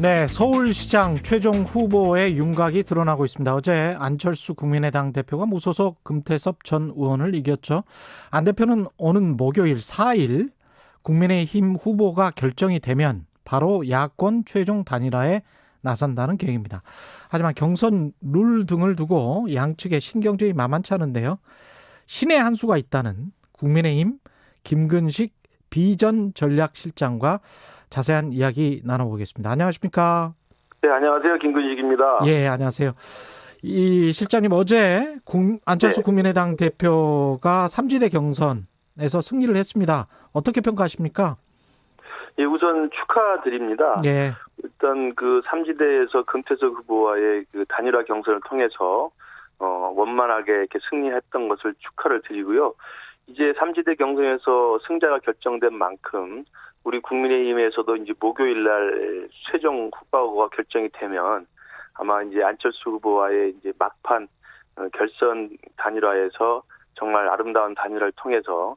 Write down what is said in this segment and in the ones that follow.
네, 서울시장 최종 후보의 윤곽이 드러나고 있습니다. 어제 안철수 국민의당 대표가 무소속 금태섭 전 의원을 이겼죠. 안 대표는 오는 목요일 4일 국민의힘 후보가 결정이 되면 바로 야권 최종 단일화에 나선다는 계획입니다. 하지만 경선 룰 등을 두고 양측의 신경전이 만만치 않은데요. 신의 한 수가 있다는 국민의힘 김근식 비전 전략실장과 자세한 이야기 나눠보겠습니다. 안녕하십니까? 네, 안녕하세요. 김근식입니다. 예, 안녕하세요. 이 실장님 어제 안철수 네. 국민의당 대표가 삼지대 경선에서 승리를 했습니다. 어떻게 평가하십니까? 예, 우선 축하드립니다. 예, 일단 그 삼지대에서 금태섭 후보와의 그 단일화 경선을 통해서 원만하게 이렇게 승리했던 것을 축하를 드리고요. 이제 삼지대 경선에서 승자가 결정된 만큼 우리 국민의힘에서도 이제 목요일 날 최종 후보가 결정이 되면 아마 이제 안철수 후보와의 이제 막판 결선 단일화에서 정말 아름다운 단일화를 통해서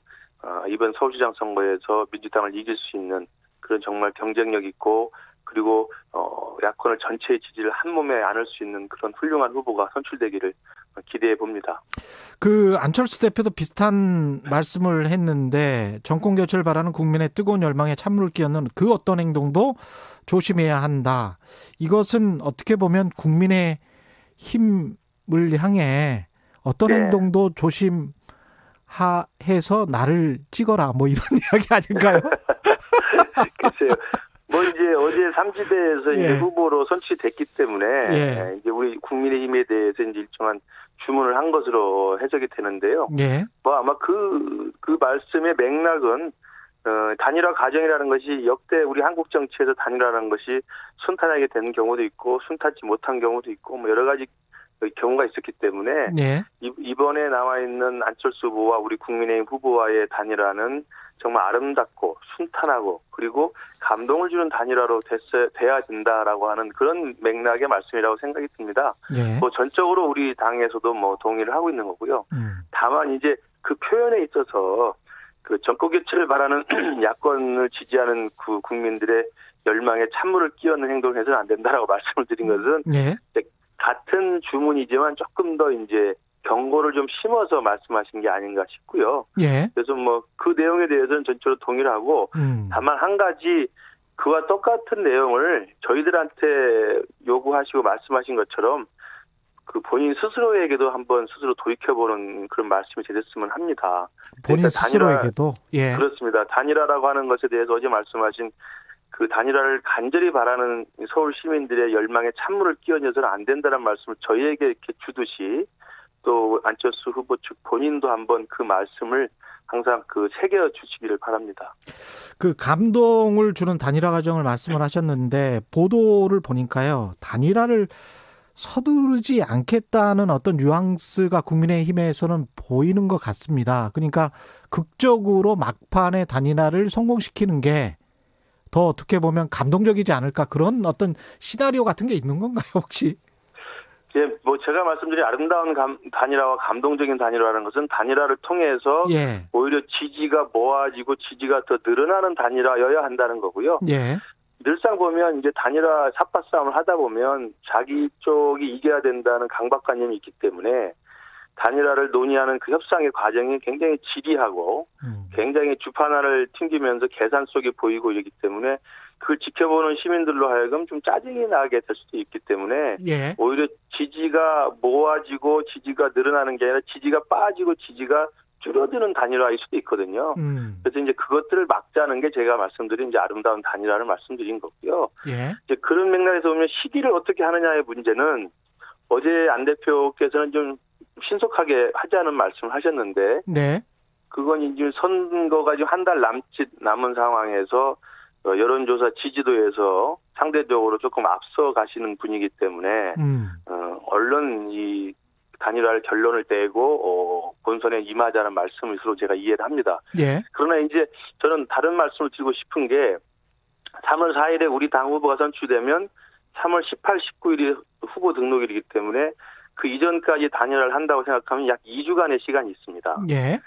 이번 서울시장 선거에서 민주당을 이길 수 있는 그런 정말 경쟁력 있고 그리고 야권을 전체의 지지를 한 몸에 안을 수 있는 그런 훌륭한 후보가 선출되기를 기대해 봅니다. 그 안철수 대표도 비슷한 말씀을 했는데 정권 교체를 바라는 국민의 뜨거운 열망에 찬물을 끼얹는 그 어떤 행동도 조심해야 한다. 이것은 어떻게 보면 국민의 힘을 향해 어떤 네. 행동도 조심해서 나를 찍어라 뭐 이런 이야기 아닐까요? 글쎄요. 뭐 이제 어제 삼지대에서 예. 이제 후보로 선출됐기 때문에 예. 이제 우리 국민의힘에 대해서 이제 일정한 주문을 한 것으로 해석이 되는데요. 예. 뭐 아마 그 말씀의 맥락은 단일화 과정이라는 것이 역대 우리 한국 정치에서 단일화라는 것이 순탄하게 된 경우도 있고 순탄치 못한 경우도 있고 뭐 여러 가지 경우가 있었기 때문에 예. 이번에 나와 있는 안철수 후보와 우리 국민의힘 후보와의 단일화는 정말 아름답고 순탄하고 그리고 감동을 주는 단일화로 돼야 된다라고 하는 그런 맥락의 말씀이라고 생각이 듭니다. 예. 뭐 전적으로 우리 당에서도 뭐 동의를 하고 있는 거고요. 다만 이제 그 표현에 있어서 그 정권 교체를 바라는 야권을 지지하는 그 국민들의 열망에 찬물을 끼얹는 행동을 해서는 안 된다라고 말씀을 드린 것은 예. 같은 주문이지만 조금 더 이제 경고를 좀 심어서 말씀하신 게 아닌가 싶고요. 예. 그래서 뭐 그 내용에 대해서는 전적으로 동의를 하고 다만 한 가지 그와 똑같은 내용을 저희들한테 요구하시고 말씀하신 것처럼 그 본인 스스로에게도 한번 스스로 돌이켜보는 그런 말씀이 되셨으면 합니다. 본인 그러니까 스스로에게도 예. 그렇습니다. 단일화라고 하는 것에 대해서 어제 말씀하신 그 단일화를 간절히 바라는 서울 시민들의 열망에 찬물을 끼얹어서는 안 된다는 말씀을 저희에게 이렇게 주듯이 또 안철수 후보 측 본인도 한번 그 말씀을 항상 그 새겨 주시기를 바랍니다. 그 감동을 주는 단일화 과정을 말씀을 하셨는데 보도를 보니까요. 단일화를 서두르지 않겠다는 어떤 뉘앙스가 국민의힘에서는 보이는 것 같습니다. 그러니까 극적으로 막판에 단일화를 성공시키는 게 더 어떻게 보면 감동적이지 않을까 그런 어떤 시나리오 같은 게 있는 건가요, 혹시? 예, 뭐 제가 말씀드린 아름다운 단일화와 감동적인 단일화라는 것은 단일화를 통해서 예. 오히려 지지가 모아지고 지지가 더 늘어나는 단일화여야 한다는 거고요. 예. 늘상 보면 이제 단일화 삽바 싸움을 하다 보면 자기 쪽이 이겨야 된다는 강박관념이 있기 때문에 단일화를 논의하는 그 협상의 과정이 굉장히 지리하고 굉장히 주판화를 튕기면서 계산 속에 보이고 이러기 때문에 그걸 지켜보는 시민들로 하여금 좀 짜증이 나게 될 수도 있기 때문에 예. 오히려 지지가 모아지고 지지가 늘어나는 게 아니라 지지가 빠지고 지지가 줄어드는 단일화일 수도 있거든요. 그래서 이제 그것들을 막자는 게 제가 말씀드린 이제 아름다운 단일화를 말씀드린 거고요. 예. 이제 그런 맥락에서 보면 시기를 어떻게 하느냐의 문제는 어제 안 대표께서는 좀 신속하게 하자는 말씀을 하셨는데, 네. 그건 이제 선거가 지금 한 달 남은 상황에서 여론조사 지지도에서 상대적으로 조금 앞서 가시는 분이기 때문에 얼른 이 단일화를 결론을 떼고 본선에 임하자는 말씀으로 제가 이해를 합니다. 예. 그러나 이제 저는 다른 말씀을 드리고 싶은 게 3월 4일에 우리 당 후보가 선출되면 3월 18, 19일이 후보 등록일이기 때문에 그 이전까지 단일화를 한다고 생각하면 약 2주간의 시간이 있습니다. 예.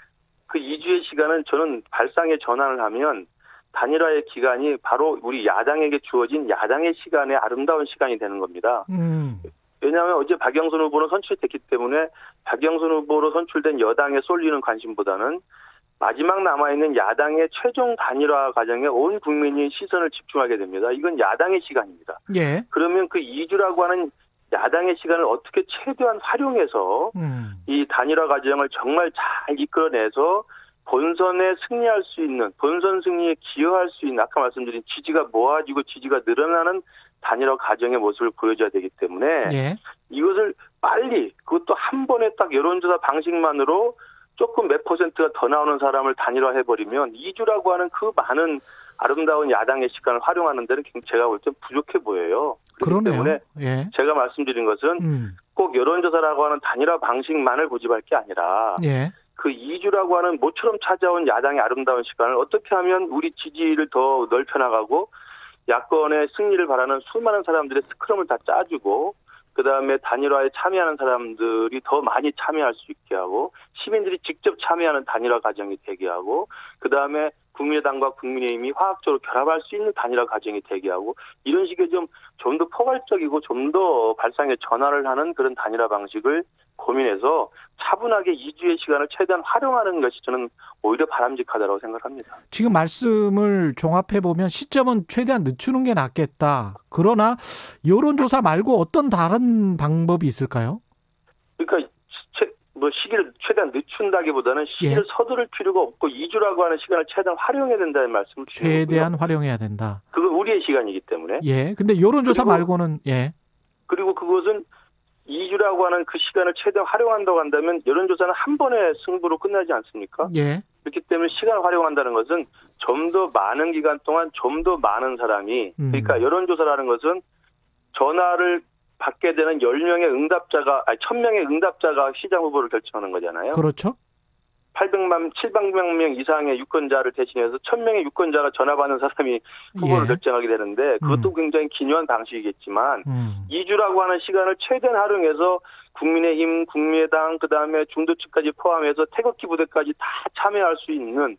그 2주의 시간은 저는 발상의 전환을 하면 단일화의 기간이 바로 우리 야당에게 주어진 야당의 시간의 아름다운 시간이 되는 겁니다. 왜냐하면 어제 박영선 후보로 선출됐기 때문에 박영선 후보로 선출된 여당에 쏠리는 관심보다는 마지막 남아있는 야당의 최종 단일화 과정에 온 국민이 시선을 집중하게 됩니다. 이건 야당의 시간입니다. 예. 그러면 그 2주라고 하는 야당의 시간을 어떻게 최대한 활용해서 이 단일화 과정을 정말 잘 이끌어내서 본선에 승리할 수 있는, 본선 승리에 기여할 수 있는, 아까 말씀드린 지지가 모아지고 지지가 늘어나는 단일화 과정의 모습을 보여줘야 되기 때문에 예. 이것을 빨리, 그것도 한 번에 딱 여론조사 방식만으로 조금 몇 퍼센트가 더 나오는 사람을 단일화해버리면 2주라고 하는 그 많은 아름다운 야당의 시간을 활용하는 데는 제가 볼 땐 부족해 보여요. 그렇기 그러네요. 때문에 예. 제가 말씀드린 것은 꼭 여론조사라고 하는 단일화 방식만을 고집할 게 아니라 예. 그 2주라고 하는 모처럼 찾아온 야당의 아름다운 시간을 어떻게 하면 우리 지지를 더 넓혀나가고 야권의 승리를 바라는 수많은 사람들의 스크럼을 다 짜주고 그다음에 단일화에 참여하는 사람들이 더 많이 참여할 수 있게 하고 시민들이 직접 참여하는 단일화 과정이 되게 하고 그다음에 국민의당과 국민의힘이 화학적으로 결합할 수 있는 단일화 과정이 되게 하고 이런 식의 좀 더 포괄적이고 좀 더 발상의 전환을 하는 그런 단일화 방식을 고민해서 차분하게 2주의 시간을 최대한 활용하는 것이 저는 오히려 바람직하다고 생각합니다. 지금 말씀을 종합해 보면 시점은 최대한 늦추는 게 낫겠다. 그러나 여론조사 말고 어떤 다른 방법이 있을까요? 그러니까 시기를 최대한 늦춘다기보다는 시기를 서두를 필요가 없고 2주라고 하는 시간을 최대한 활용해야 된다는 말씀을 드리는 거고요. 최대한 활용해야 된다. 그건 우리의 시간이기 때문에. 예. 근데 여론조사 말고는 예. 그리고 그것은 2주라고 하는 그 시간을 최대한 활용한다고 한다면 여론조사는 한 번에 승부로 끝나지 않습니까? 예. 그렇기 때문에 시간을 활용한다는 것은 좀 더 많은 기간 동안 좀 더 많은 사람이 그러니까 여론조사라는 것은 전화를 받게 되는 1000명의 응답자가 시장 후보를 결정하는 거잖아요. 그렇죠. 700명 이상의 유권자를 대신해서 1000명의 유권자가 전화 받는 사람이 후보를 예. 결정하게 되는데 그것도 굉장히 기묘한 방식이겠지만 2주라고 하는 시간을 최대한 활용해서 국민의힘, 국민의당, 그다음에 중도층까지 포함해서 태극기 부대까지 다 참여할 수 있는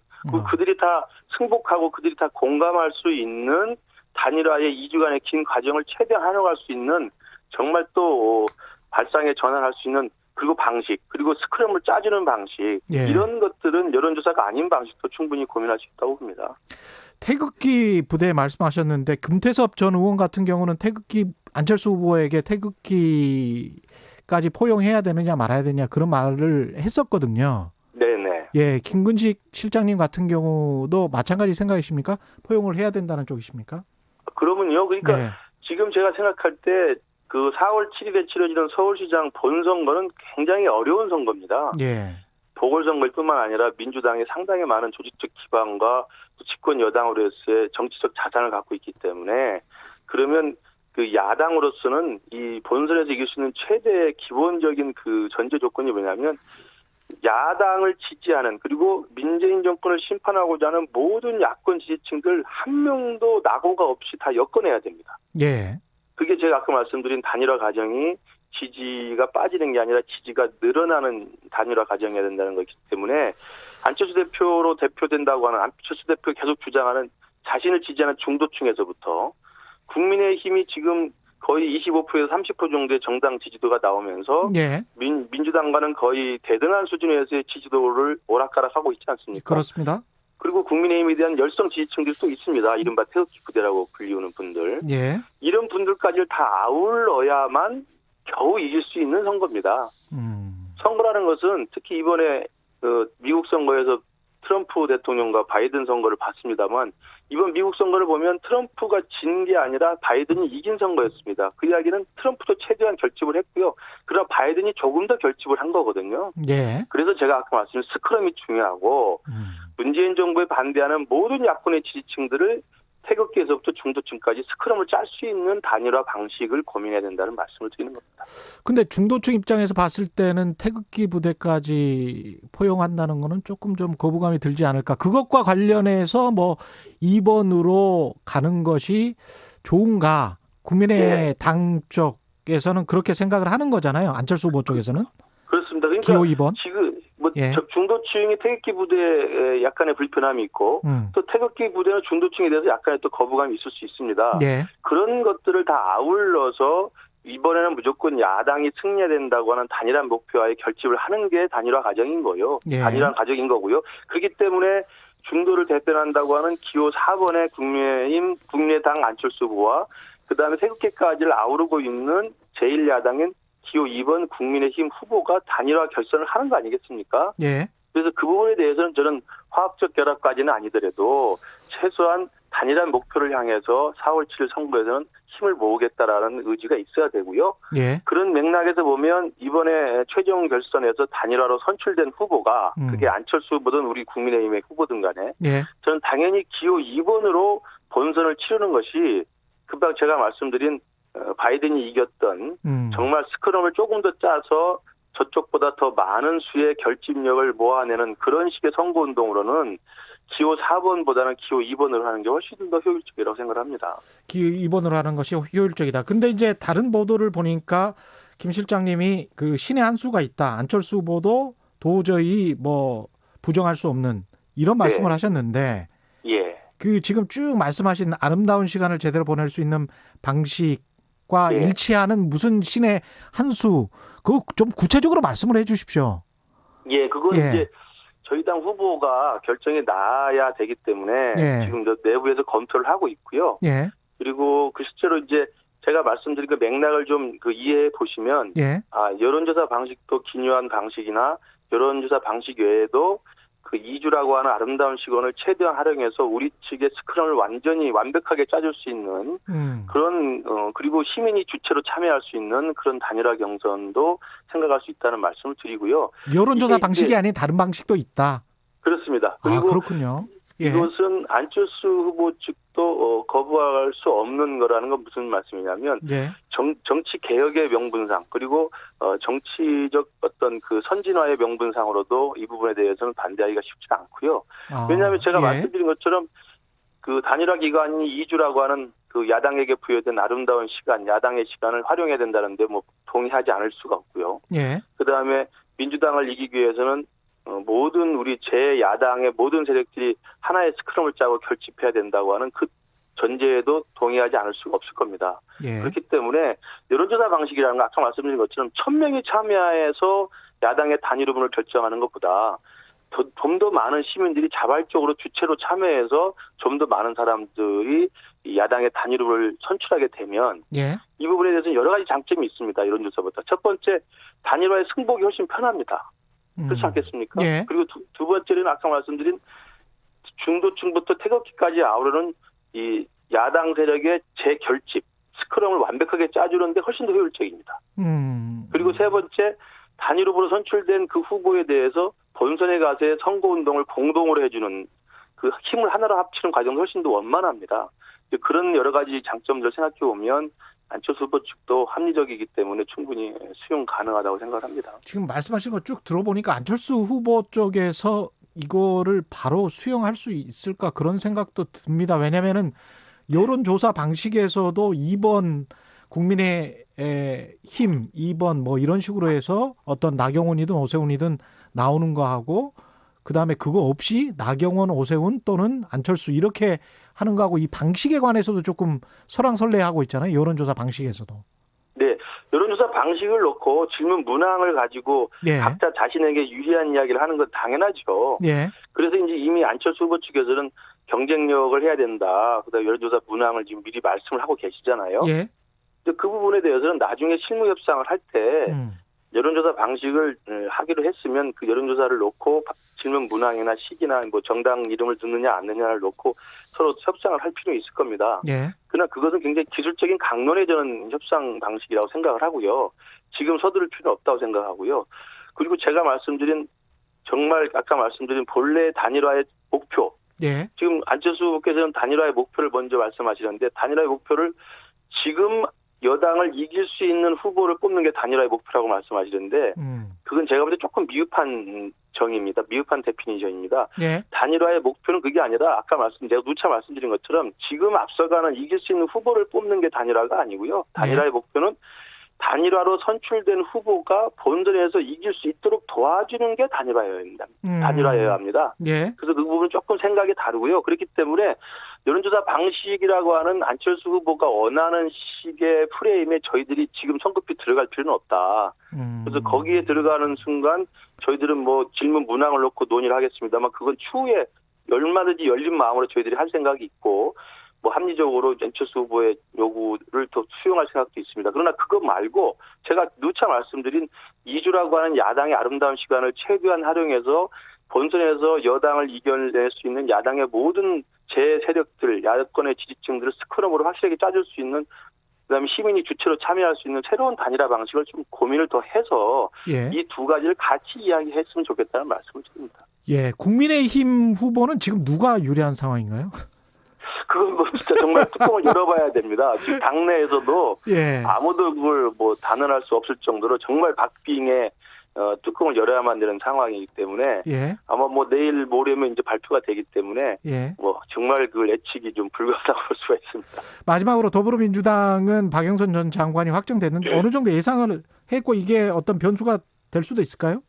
그들이 다 승복하고 그들이 다 공감할 수 있는 단일화의 2주간의 긴 과정을 최대한 활용할 수 있는 정말 또 발상에 전환할 수 있는 그리고 방식 그리고 스크럼을 짜주는 방식 예. 이런 것들은 여론조사가 아닌 방식도 충분히 고민할 수 있다고 봅니다. 태극기 부대 말씀하셨는데 금태섭 전 의원 같은 경우는 안철수 후보에게 태극기까지 포용해야 되느냐 말아야 되느냐 그런 말을 했었거든요. 네네. 예, 김근식 실장님 같은 경우도 마찬가지 생각이십니까? 포용을 해야 된다는 쪽이십니까? 그러면요. 그러니까 네. 지금 제가 생각할 때 그 4월 7일에 치러지는 서울시장 본선거는 굉장히 어려운 선거입니다. 예. 보궐선거일 뿐만 아니라 민주당이 상당히 많은 조직적 기반과 집권 여당으로서의 정치적 자산을 갖고 있기 때문에 그러면 그 야당으로서는 이 본선에서 이길 수 있는 최대의 기본적인 그 전제 조건이 뭐냐면 야당을 지지하는 그리고 문재인 정권을 심판하고자 하는 모든 야권 지지층들 한 명도 낙오가 없이 다 엮어내야 됩니다. 예. 그게 제가 아까 말씀드린 단일화 과정이 지지가 빠지는 게 아니라 지지가 늘어나는 단일화 과정이어야 된다는 거기 때문에 안철수 대표로 대표된다고 하는 안철수 대표 계속 주장하는 자신을 지지하는 중도층에서부터 국민의힘이 지금 거의 25%에서 30% 정도의 정당 지지도가 나오면서 예. 민주당과는 거의 대등한 수준에서의 지지도를 오락가락하고 있지 않습니까? 그렇습니다. 그리고 국민의힘에 대한 열성 지지층들도 있습니다. 이른바 태극기 부대라고 불리우는 분들. 예. 이런 분들까지 다 아울러야만 겨우 이길 수 있는 선거입니다. 선거라는 것은 특히 이번에 미국 선거에서 트럼프 대통령과 바이든 선거를 봤습니다만 이번 미국 선거를 보면 트럼프가 진 게 아니라 바이든이 이긴 선거였습니다. 그 이야기는 트럼프도 최대한 결집을 했고요. 그러나 바이든이 조금 더 결집을 한 거거든요. 예. 그래서 제가 아까 말씀드린 스크럼이 중요하고 문재인 정부에 반대하는 모든 야권의 지지층들을 태극기에서부터 중도층까지 스크럼을 짤 수 있는 단일화 방식을 고민해야 된다는 말씀을 드리는 겁니다. 근데 중도층 입장에서 봤을 때는 태극기 부대까지 포용한다는 거는 조금 좀 거부감이 들지 않을까. 그것과 관련해서 뭐 2번으로 가는 것이 좋은가. 국민의당 쪽에서는 그렇게 생각을 하는 거잖아요. 안철수 후보 쪽에서는. 그렇습니다. 그러니까 기호 2번. 지금 뭐 예. 중도층이 태극기 부대에 약간의 불편함이 있고 또 태극기 부대는 중도층에 대해서 약간의 또 거부감이 있을 수 있습니다. 예. 그런 것들을 다 아울러서 이번에는 무조건 야당이 승리해야 된다고 하는 단일한 목표와의 결집을 하는 게 단일화 과정인 거요. 예. 단일화 과정인 거고요. 그렇기 때문에 중도를 대변한다고 하는 기호 4번의 국민의당 안철수 후보와 그다음에 태극기까지를 아우르고 있는 제1야당인 기호 2번 국민의힘 후보가 단일화 결선을 하는 거 아니겠습니까? 예. 그래서 그 부분에 대해서는 저는 화학적 결합까지는 아니더라도 최소한 단일한 목표를 향해서 4월 7일 선거에서는 힘을 모으겠다라는 의지가 있어야 되고요. 예. 그런 맥락에서 보면 이번에 최종 결선에서 단일화로 선출된 후보가 그게 안철수 후보든 우리 국민의힘의 후보든 간에 예. 저는 당연히 기호 2번으로 본선을 치르는 것이 금방 제가 말씀드린 바이든이 이겼던 정말 스크럼을 조금 더 짜서 저쪽보다 더 많은 수의 결집력을 모아내는 그런 식의 선거운동으로는 기호 4번보다는 기호 2번으로 하는 게 훨씬 더 효율적이라고 생각을 합니다. 기호 2번으로 하는 것이 효율적이다. 근데 이제 다른 보도를 보니까 김 실장님이 그 신의 한 수가 있다. 안철수 후보도 도저히 뭐 부정할 수 없는 이런 말씀을 네. 하셨는데 예. 그 지금 쭉 말씀하신 아름다운 시간을 제대로 보낼 수 있는 방식과 네. 일치하는 무슨 신의 한 수, 그거 좀 구체적으로 말씀을 해 주십시오. 예, 그건 예. 이제 저희 당 후보가 결정이 나야 되기 때문에 예. 지금 내부에서 검토를 하고 있고요. 예. 그리고 그 실제로 이제 제가 말씀드린 그 맥락을 좀 이해해 보시면 예. 여론조사 방식도 기묘한 방식이나 여론조사 방식 외에도 그 2주라고 하는 아름다운 시간을 최대한 활용해서 우리 측의 스크럼을 완전히 완벽하게 짜줄 수 있는 그런 그리고 시민이 주체로 참여할 수 있는 그런 단일화 경선도 생각할 수 있다는 말씀을 드리고요. 여론조사 방식이 아닌 다른 방식도 있다. 그렇습니다. 그리고 그렇군요. 예. 이것은 안철수 후보 측도 거부할 수 없는 거라는 건 무슨 말씀이냐면 예. 정치 개혁의 명분상 그리고 정치적 어떤 그 선진화의 명분상으로도 이 부분에 대해서는 반대하기가 쉽지 않고요. 왜냐하면 제가 말씀드린 것처럼 그 단일화 기간이 2주라고 하는 그 야당에게 부여된 아름다운 시간, 야당의 시간을 활용해야 된다는데 뭐 동의하지 않을 수가 없고요. 예. 그다음에 민주당을 이기기 위해서는 모든 우리 제 야당의 모든 세력들이 하나의 스크럼을 짜고 결집해야 된다고 하는 그 전제에도 동의하지 않을 수가 없을 겁니다. 예. 그렇기 때문에 여론조사 방식이라는 거 아까 말씀드린 것처럼 1000명이 참여해서 야당의 단일 후보를 결정하는 것보다 좀 더 많은 시민들이 자발적으로 주체로 참여해서 좀 더 많은 사람들이 야당의 단일 후보를 선출하게 되면 예. 이 부분에 대해서는 여러 가지 장점이 있습니다. 여론조사보다. 첫 번째, 단일화의 승복이 훨씬 편합니다. 그렇지 않겠습니까? 예. 그리고 두 번째는 아까 말씀드린 중도층부터 태극기까지 아우르는 이 야당 세력의 재결집, 스크럼을 완벽하게 짜주는데 훨씬 더 효율적입니다. 그리고 세 번째, 단일 후보로 선출된 그 후보에 대해서 본선에 가서의 선거운동을 공동으로 해주는 그 힘을 하나로 합치는 과정이 훨씬 더 원만합니다. 그런 여러 가지 장점들을 생각해 보면 안철수 후보 측도 합리적이기 때문에 충분히 수용 가능하다고 생각합니다. 지금 말씀하신 거 쭉 들어보니까 안철수 후보 쪽에서 이거를 바로 수용할 수 있을까 그런 생각도 듭니다. 왜냐하면은 여론조사 방식에서도 2번 국민의힘 2번 뭐 이런 식으로 해서 어떤 나경원이든 오세훈이든 나오는 거하고 그다음에 그거 없이 나경원, 오세훈 또는 안철수 이렇게 하는 거하고 이 방식에 관해서도 조금 설왕설래하고 있잖아요. 여론조사 방식에서도. 네. 여론조사 방식을 놓고 질문 문항을 가지고 예. 각자 자신에게 유리한 이야기를 하는 건 당연하죠. 예. 그래서 이제 이미 안철수 후보 측에서는 경쟁력을 해야 된다. 그다음에 여론조사 문항을 지금 미리 말씀을 하고 계시잖아요. 예. 그 부분에 대해서는 나중에 실무 협상을 할 때 여론조사 방식을 하기로 했으면 그 여론조사를 놓고 질문 문항이나 시기나 뭐 정당 이름을 듣느냐 안 듣느냐를 놓고 서로 협상을 할 필요 있을 겁니다. 예. 그러나 그것은 굉장히 기술적인 강론의 저는 협상 방식이라고 생각을 하고요. 지금 서두를 필요는 없다고 생각하고요. 그리고 제가 말씀드린 정말 아까 말씀드린 본래 단일화의 목표. 예. 지금 안철수 후보께서는 단일화의 목표를 먼저 말씀하시는데 단일화의 목표를 지금 여당을 이길 수 있는 후보를 뽑는 게 단일화의 목표라고 말씀하시는데 그건 제가 볼 때 조금 미흡한 정의입니다. 미흡한 데피니션입니다. 예. 단일화의 목표는 그게 아니라 아까 제가 누차 말씀드린 것처럼 지금 앞서가는 이길 수 있는 후보를 뽑는 게 단일화가 아니고요. 단일화의 목표는 단일화로 선출된 후보가 본선에서 이길 수 있도록 도와주는 게 단일화여야 합니다. 예. 그래서 그 부분은 조금 생각이 다르고요. 그렇기 때문에 여론조사 방식이라고 하는 안철수 후보가 원하는 식의 프레임에 저희들이 지금 성급히 들어갈 필요는 없다. 그래서 거기에 들어가는 순간 저희들은 뭐 질문 문항을 놓고 논의를 하겠습니다만 그건 추후에 얼마든지 열린 마음으로 저희들이 할 생각이 있고 뭐 합리적으로 안철수 후보의 요구를 더 수용할 생각도 있습니다. 그러나 그거 말고 제가 누차 말씀드린 2주라고 하는 야당의 아름다운 시간을 최대한 활용해서 본선에서 여당을 이겨낼 수 있는 야당의 모든 제 세력들, 야권의 지지층들을 스크럼으로 확실하게 짜줄 수 있는 그다음에 시민이 주체로 참여할 수 있는 새로운 단일화 방식을 좀 고민을 더 해서 예. 이 두 가지를 같이 이야기했으면 좋겠다는 말씀을 드립니다. 예. 국민의힘 후보는 지금 누가 유리한 상황인가요? 그건 뭐 진짜 정말 뚜껑을 열어봐야 됩니다. 지금 당내에서도 예. 아무도 그걸 뭐 단언할 수 없을 정도로 정말 박빙의 뚜껑을 열어야만 되는 상황이기 때문에 예. 아마 뭐 내일 모레면 이제 발표가 되기 때문에 예. 뭐 정말 그걸 예측이 좀 불가능하다고 볼 수가 있습니다. 마지막으로 더불어민주당은 박영선 전 장관이 확정됐는데 어느 정도 예상을 했고 이게 어떤 변수가 될 수도 있을까요?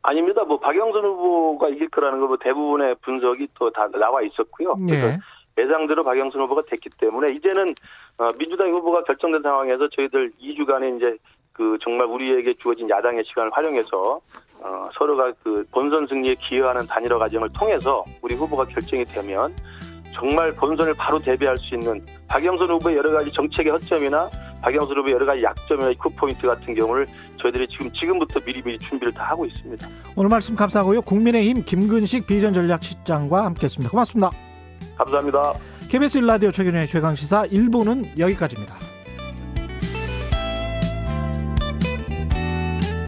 아닙니다. 뭐 박영선 후보가 이길 거라는 거 뭐 대부분의 분석이 또 다 나와 있었고요. 그래서 예. 예상대로 박영선 후보가 됐기 때문에 이제는 민주당 후보가 결정된 상황에서 저희들 2주간의 이제 그 정말 우리에게 주어진 야당의 시간을 활용해서 서로가 그 본선 승리에 기여하는 단일화 과정을 통해서 우리 후보가 결정이 되면 정말 본선을 바로 대비할 수 있는 박영선 후보의 여러 가지 정책의 허점이나 박영선 후보의 여러 가지 약점이나 쿠포인트 같은 경우를 저희들이 지금부터 미리미리 준비를 다 하고 있습니다. 오늘 말씀 감사하고요. 국민의힘 김근식 비전전략실장과 함께했습니다. 고맙습니다. 감사합니다. KBS 1라디오 최경영의 최강시사 1부는 여기까지입니다.